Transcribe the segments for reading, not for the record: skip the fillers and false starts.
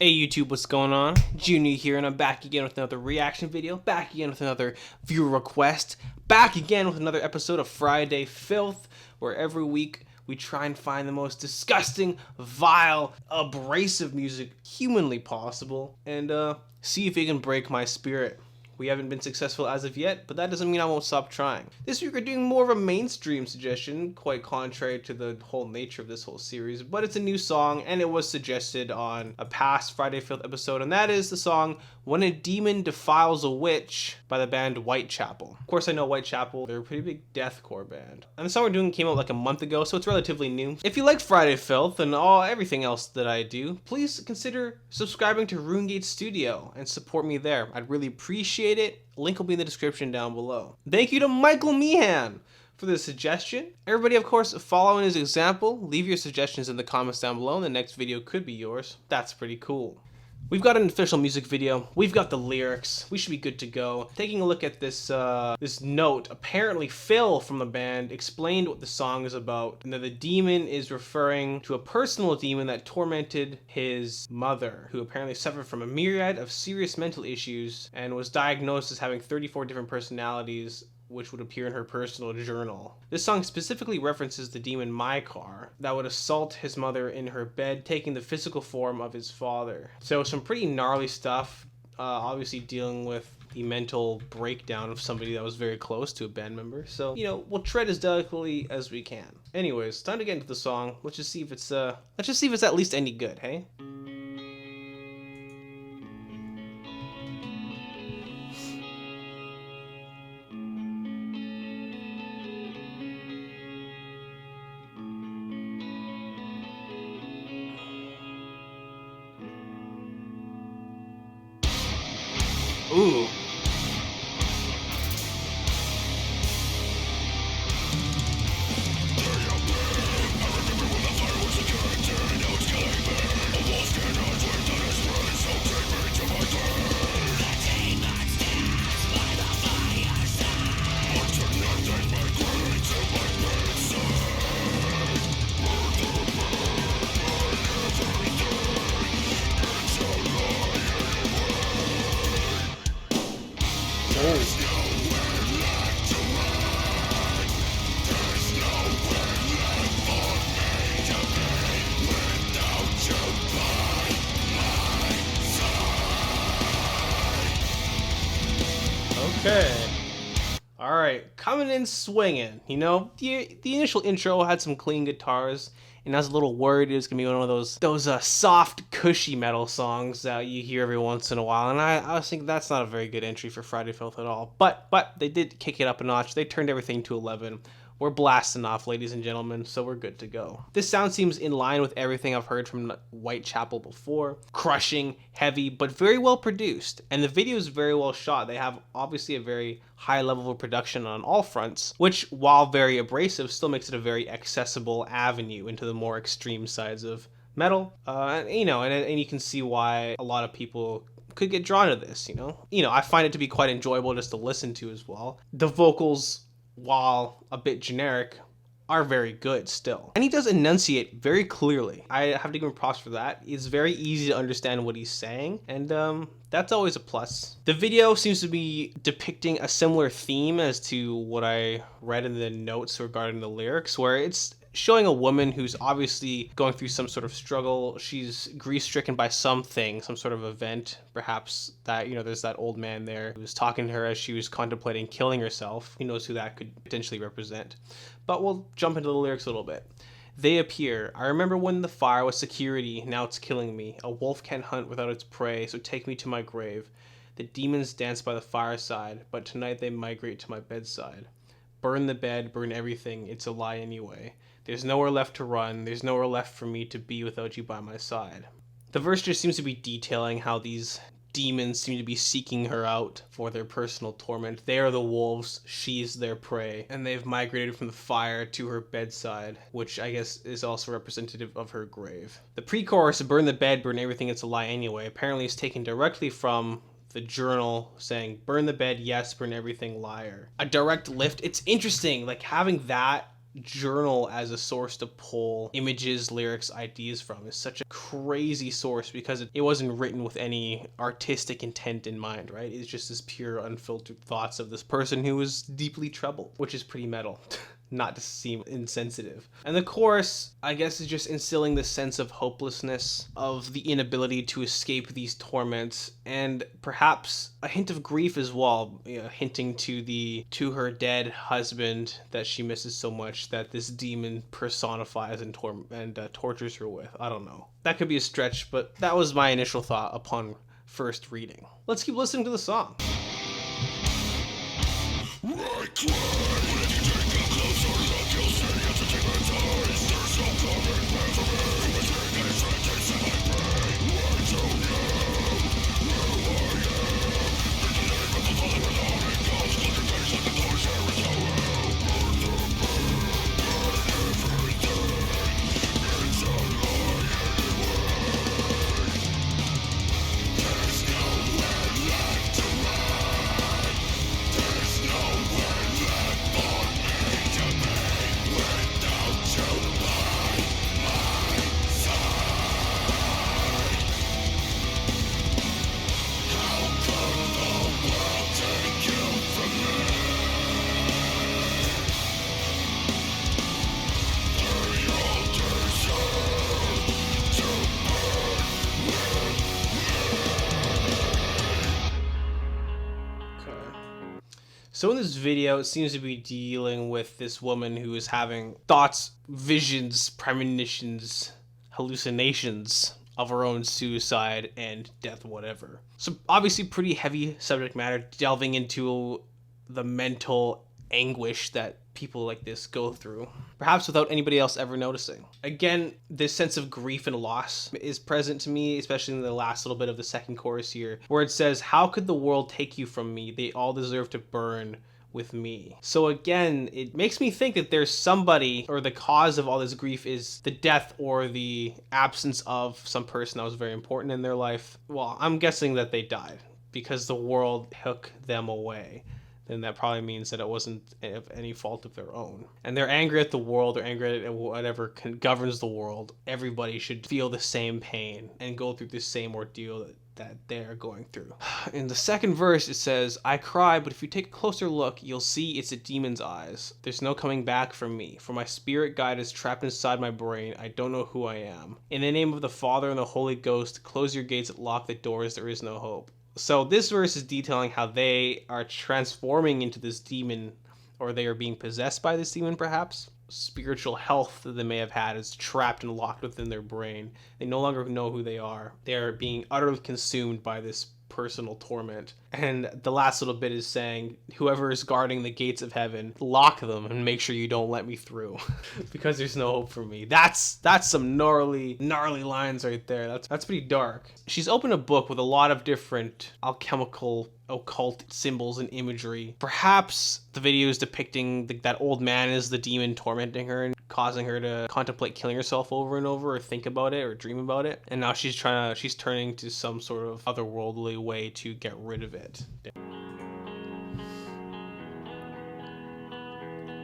Hey YouTube, what's going on? Juniio here, and I'm back again with another reaction video, back again with another viewer request, back again with another episode of Friday Filth, where every week we try and find the most disgusting, vile, abrasive music humanly possible, and see if it can break my spirit. We haven't been successful as of yet, but that doesn't mean I won't stop trying. This week we're doing more of a mainstream suggestion, quite contrary to the whole nature of this whole series, but it's a new song and it was suggested on a past Friday Filth episode, and that is the song When a Demon Defiles a Witch by the band Whitechapel. Of course I know Whitechapel, they're a pretty big deathcore band. And the song we're doing came out like a month ago, so it's relatively new. If you like Friday Filth and everything else that I do, please consider subscribing to RuneGate Studio and support me there. I'd really appreciate it. Link will be in the description down below. Thank you to Michael Meehan for the suggestion. Everybody, of course, following his example. Leave your suggestions in the comments down below and the next video could be yours. That's pretty cool. We've got an official music video. We've got the lyrics. We should be good to go. Taking a look at this this note, apparently Phil from the band explained what the song is about, and that the demon is referring to a personal demon that tormented his mother, who apparently suffered from a myriad of serious mental issues and was diagnosed as having 34 different personalities, which would appear in her personal journal. This song specifically references the demon Mycar that would assault his mother in her bed, taking the physical form of his father. So some pretty gnarly stuff, obviously dealing with the mental breakdown of somebody that was very close to a band member. So, you know, we'll tread as delicately as we can. Anyways, time to get into the song. Let's just see if it's at least any good, hey? Ooh. Okay. Alright, coming in swinging. You know, the initial intro had some clean guitars, and I was a little worried it was going to be one of those soft, cushy metal songs that you hear every once in a while, and I was thinking that's not a very good entry for Friday Filth at all. But they did kick it up a notch. They turned everything to 11. We're blasting off, ladies and gentlemen, so we're good to go. This sound seems in line with everything I've heard from Whitechapel before. Crushing, heavy, but very well produced. And the video is very well shot. They have obviously a very high level of production on all fronts, which, while very abrasive, still makes it a very accessible avenue into the more extreme sides of metal. And you can see why a lot of people could get drawn to this, you know? I find it to be quite enjoyable just to listen to as well. The vocals, while a bit generic, are very good still. And he does enunciate very clearly. I have to give him props for that. It's very easy to understand what he's saying, and that's always a plus. The video seems to be depicting a similar theme as to what I read in the notes regarding the lyrics, where it's showing a woman who's obviously going through some sort of struggle. She's grief-stricken by something, some sort of event, perhaps that, there's that old man there who was talking to her as she was contemplating killing herself. Who knows who that could potentially represent. But we'll jump into the lyrics a little bit. They appear. I remember when the fire was security, now it's killing me. A wolf can't hunt without its prey, so take me to my grave. The demons dance by the fireside, but tonight they migrate to my bedside. Burn the bed, burn everything, it's a lie anyway. There's nowhere left to run, there's nowhere left for me to be without you by my side. The verse just seems to be detailing how these demons seem to be seeking her out for their personal torment. They are the wolves, she's their prey, and they've migrated from the fire to her bedside, which I guess is also representative of her grave. The pre-chorus, burn the bed, burn everything, it's a lie anyway, apparently is taken directly from the journal saying, burn the bed, yes, burn everything, liar. A direct lift. It's interesting, like having that journal as a source to pull images, lyrics, ideas from is such a crazy source, because it wasn't written with any artistic intent in mind, right? It's just this pure, unfiltered thoughts of this person who was deeply troubled, which is pretty metal. Not to seem insensitive. And the chorus, I guess, is just instilling this sense of hopelessness, of the inability to escape these torments, and perhaps a hint of grief as well, hinting to her dead husband that she misses so much, that this demon personifies and tortures her with. I don't know. That could be a stretch, but that was my initial thought upon first reading. Let's keep listening to the song. So in this video, it seems to be dealing with this woman who is having thoughts, visions, premonitions, hallucinations of her own suicide and death, whatever. So obviously pretty heavy subject matter, delving into the mental anguish that people like this go through, perhaps without anybody else ever noticing. Again, this sense of grief and loss is present to me, especially in the last little bit of the second chorus here, where it says, "How could the world take you from me? They all deserve to burn with me." So again, it makes me think that there's somebody, or the cause of all this grief is the death or the absence of some person that was very important in their life. Well, I'm guessing that they died because the world took them away. Then that probably means that it wasn't of any fault of their own. And they're angry at the world, they're angry at whatever governs the world. Everybody should feel the same pain and go through the same ordeal that they're going through. In the second verse, it says, "I cry, but if you take a closer look, you'll see it's a demon's eyes. There's no coming back from me, for my spirit guide is trapped inside my brain. I don't know who I am. In the name of the Father and the Holy Ghost, close your gates, lock the doors, there is no hope." So this verse is detailing how they are transforming into this demon, or they are being possessed by this demon perhaps. Spiritual health that they may have had is trapped and locked within their brain. They no longer know who they are. They are being utterly consumed by this personal torment. And the last little bit is saying, whoever is guarding the gates of heaven, lock them and make sure you don't let me through because there's no hope for me. That's some gnarly lines right there. That's pretty dark. She's opened a book with a lot of different alchemical, occult symbols and imagery. Perhaps the video is depicting that old man is the demon tormenting her and causing her to contemplate killing herself over and over, or think about it or dream about it. And now she's turning to some sort of otherworldly way to get rid of it.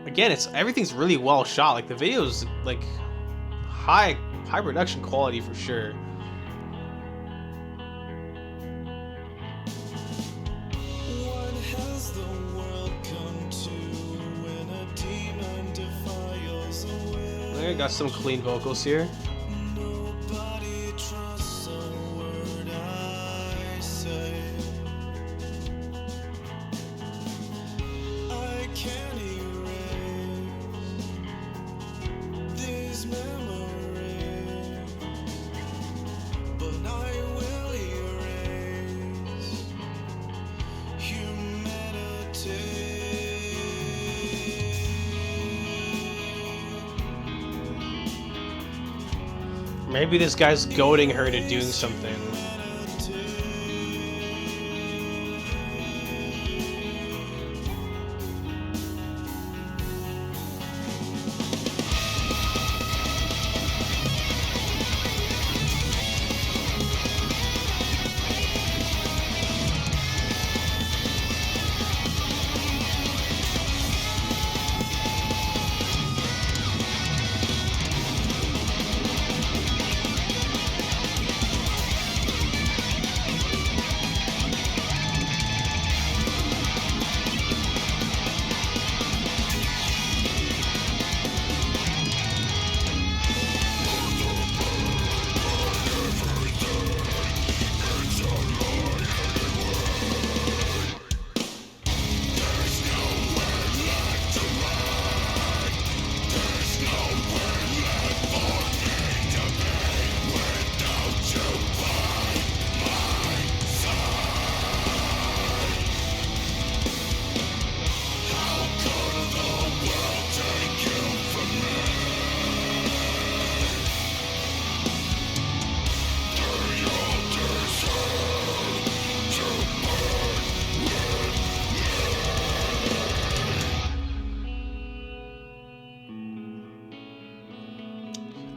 Again, everything's really well shot. Like the video's like high production quality for sure. What has the world come to when a demon defiles the will? I got some clean vocals here. Nobody trusts a word I say. I can't erase these memories, but I will erase humanity. Maybe this guy's goading her to doing something.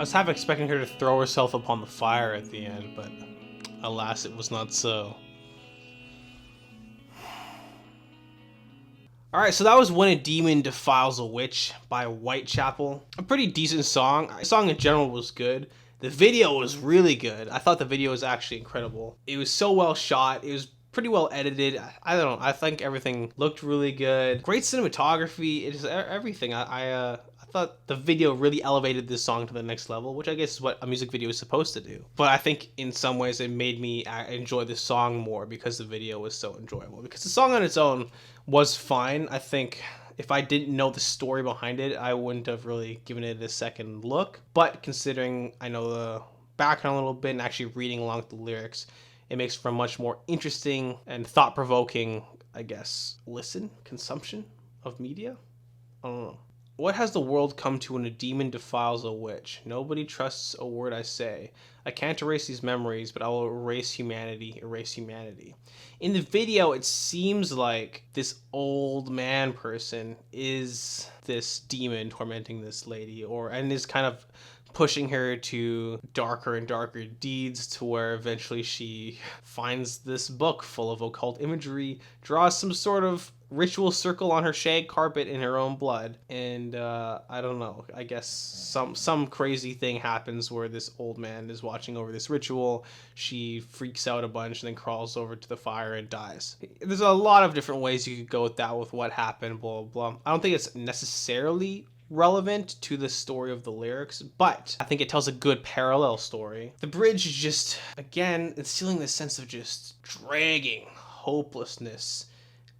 was half expecting her to throw herself upon the fire at the end, but alas, it was not so. Alright, so that was When a Demon Defiles a Witch by Whitechapel. A pretty decent song. The song in general was good. The video was really good. I thought the video was actually incredible. It was so well shot. It was pretty well edited. I don't know. I think everything looked really good. Great cinematography. It is everything. I thought the video really elevated this song to the next level, which I guess is what a music video is supposed to do. But I think in some ways it made me enjoy this song more because the video was so enjoyable. Because the song on its own was fine. I think if I didn't know the story behind it, I wouldn't have really given it a second look. But considering I know the background a little bit and actually reading along with the lyrics, it makes for a much more interesting and thought-provoking, I guess, consumption of media? I don't know. What has the world come to when a demon defiles a witch? Nobody trusts a word I say. I can't erase these memories, but I will erase humanity, erase humanity. In the video, it seems like this old man person is this demon tormenting this lady, and is kind of pushing her to darker and darker deeds, to where eventually she finds this book full of occult imagery, draws some sort of ritual circle on her shag carpet in her own blood, and I don't know, I guess some crazy thing happens where this old man is watching over this ritual. She freaks out a bunch and then crawls over to the fire and dies. There's a lot of different ways you could go with that, with what happened, blah blah blah. I don't think it's necessarily relevant to the story of the lyrics, but I think it tells a good parallel story. The bridge is just, again, instilling this sense of just dragging, hopelessness,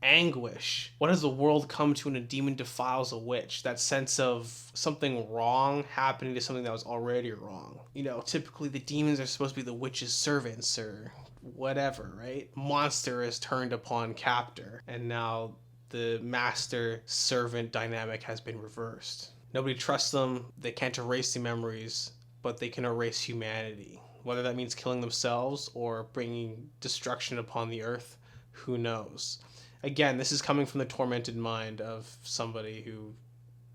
anguish. What has the world come to when a demon defiles a witch? That sense of something wrong happening to something that was already wrong. You know, typically the demons are supposed to be the witch's servants or whatever, right? Monster is turned upon captor, and now the master-servant dynamic has been reversed. Nobody trusts them. They can't erase the memories, but they can erase humanity. Whether that means killing themselves or bringing destruction upon the earth, who knows? Again, this is coming from the tormented mind of somebody who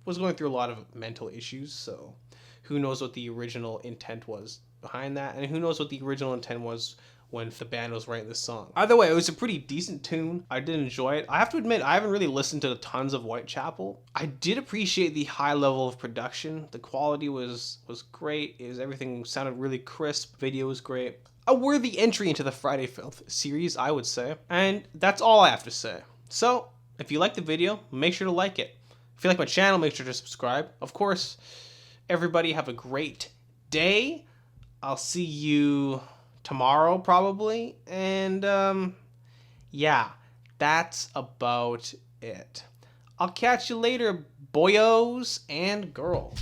was going through a lot of mental issues, so who knows what the original intent was behind that, and who knows what the original intent was when the band was writing this song. Either way, it was a pretty decent tune. I did enjoy it. I have to admit, I haven't really listened to tons of Whitechapel. I did appreciate the high level of production. The quality was great. Everything sounded really crisp. Video was great. A worthy entry into the Friday Filth series, I would say. And that's all I have to say. So, if you like the video, make sure to like it. If you like my channel, make sure to subscribe. Of course, everybody have a great day. I'll see you tomorrow probably, and yeah, that's about it. I'll catch you later, boyos and girl.